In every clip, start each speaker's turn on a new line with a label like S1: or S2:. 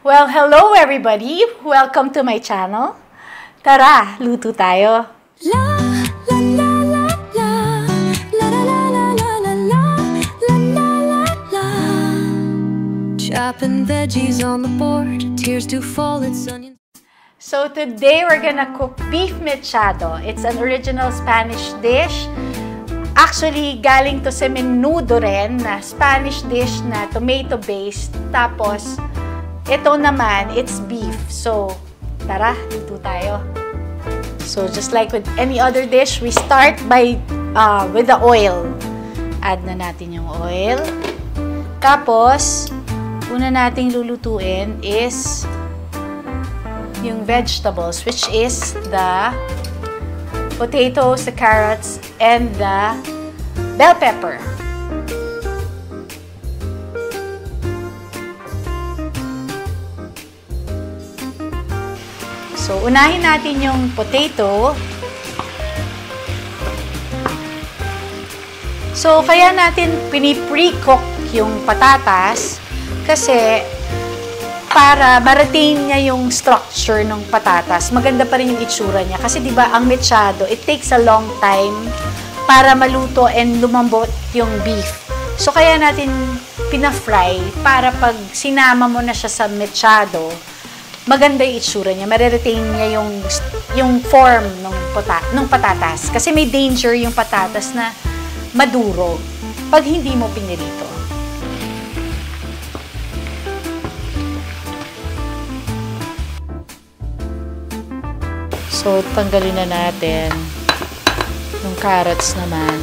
S1: Well, hello everybody! Welcome to my channel. Tara, luto tayo. La la la la la la la la la la la la la la. Chopping veggies on the board, tears do fall, it's onions. So today we're gonna cook beef mechado. It's an original Spanish dish. Actually, galing to sa menudo rin na Spanish dish na tomato-based. Tapos, ito naman, it's beef. So, tara, luto tayo. So, just like with any other dish, we start by with the oil. Add na natin yung oil. Tapos, una nating lulutuin is yung vegetables, which is the potatoes, the carrots, and the bell pepper. So, unahin natin yung potato. So, kaya natin pinipre-cook yung patatas kasi para ma-retain niya yung structure ng patatas. Maganda pa rin yung itsura niya. Kasi diba, ang mechado, it takes a long time para maluto and lumambot yung beef. So, kaya natin pina-fry para pag sinama mo na siya sa mechado, maganda yung itsura niya. Ma-retain niya yung form ng patatas. Kasi may danger yung patatas na maduro pag hindi mo pinirito. So, tanggalin na natin yung carrots naman.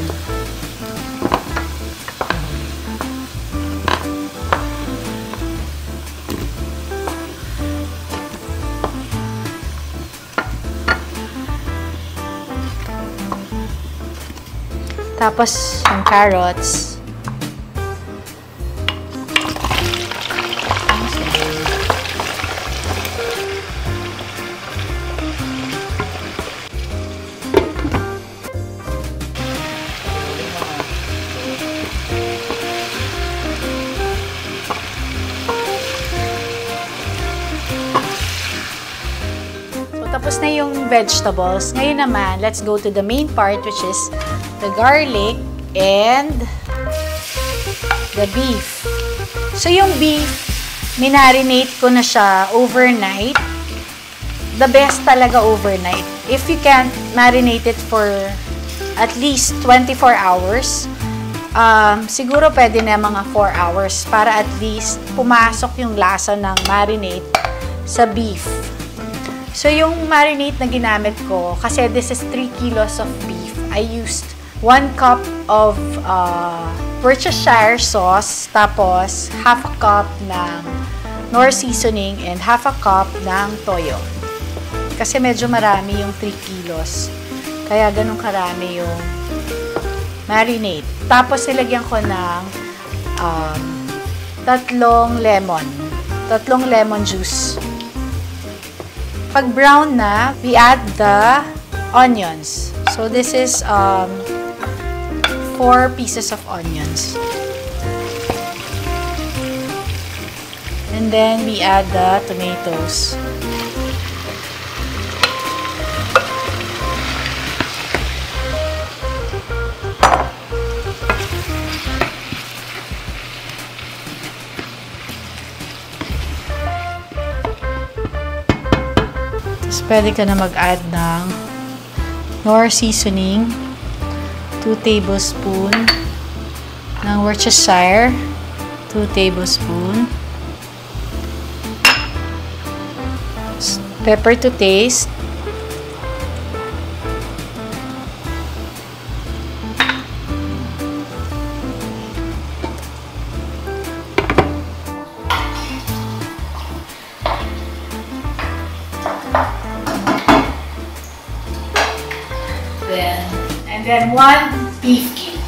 S1: Tapos, yung carrots. Tapos na yung vegetables. Ngayon naman, let's go to the main part, which is the garlic and the beef. So, yung beef, minarinate ko na siya overnight. The best talaga overnight. If you can't marinate it for at least 24 hours, siguro pwede na mga 4 hours para at least pumasok yung lasa ng marinate sa beef. So, yung marinade na ginamit ko, kasi this is 3 kilos of beef, I used 1 cup of Worcestershire sauce, tapos half a cup ng Knorr seasoning, and half a cup ng toyo. Kasi medyo marami yung 3 kilos. Kaya ganun karami yung marinade. Tapos, nilagyan ko ng 3 lemon juice. Pag brown na, we add the onions. So, this is 4 pieces of onions. And then, we add the tomatoes. Pwede ka na mag-add ng Knorr seasoning, 2 tablespoon ng Worcestershire, 2 tablespoon, pepper to taste, and then 1 beef cube.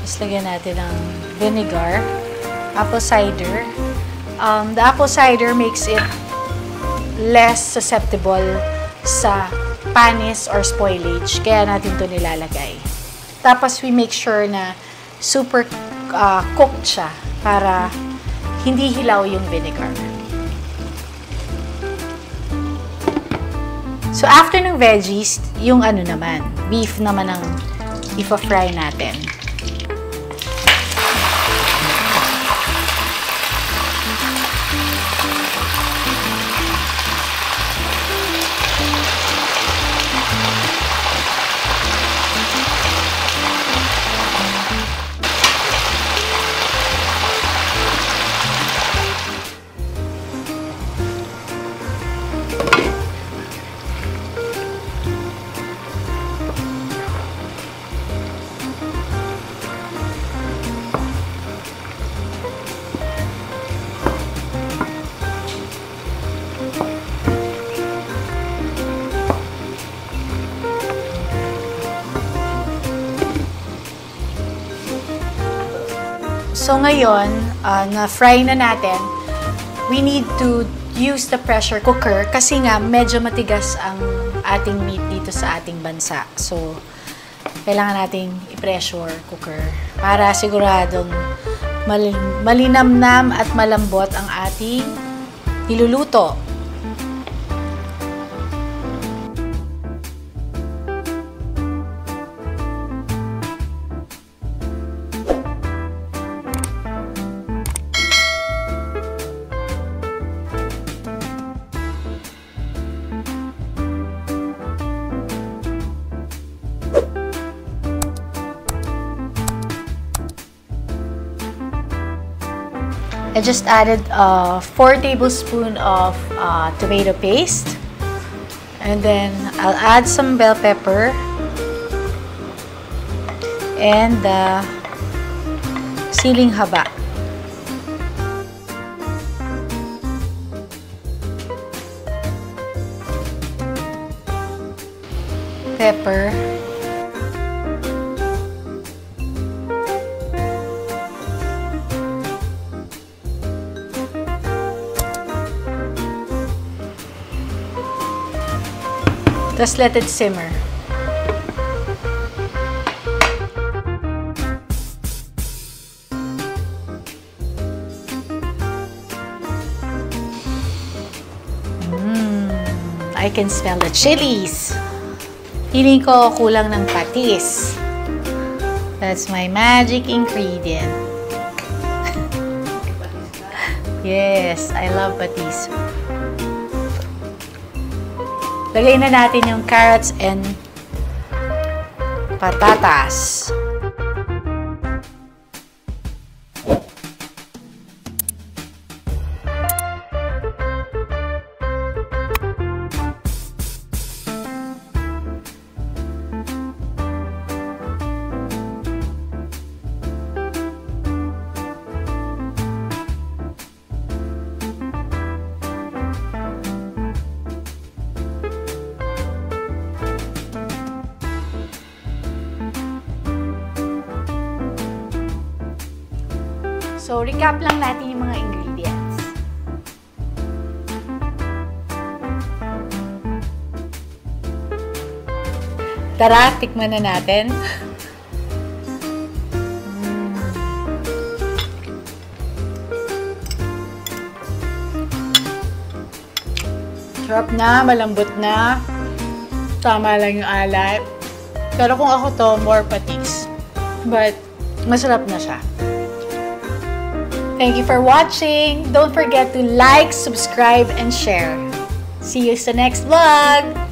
S1: Tapos lagyan natin ng vinegar. Apple cider. The apple cider makes it less susceptible sa panis or spoilage. Kaya natin ito nilalagay. Tapos we make sure na super cooked siya para hindi hilaw yung vinegar. So after ng veggies, yung ano naman, beef naman ang ipa-fry natin. So ngayon, na-fry na natin, we need to use the pressure cooker kasi nga medyo matigas ang ating meat dito sa ating bansa. So, kailangan nating i-pressure cooker para siguradong malinamnam at malambot ang ating niluluto. I just added 4 tablespoons of tomato paste, and then I'll add some bell pepper and siling haba. Pepper. Just let it simmer. I can smell the chilies. Feeling ko kulang ng patis. That's my magic ingredient. Yes, I love patis. Lagay na natin yung carrots and patatas. So, recap lang natin yung mga ingredients. Tara, tikman na natin. Sarap na, malambot na. Tama lang yung alat. Pero kung ako to, more patis. But, masarap na siya. Thank you for watching. Don't forget to like, subscribe, and share. See you sa next vlog!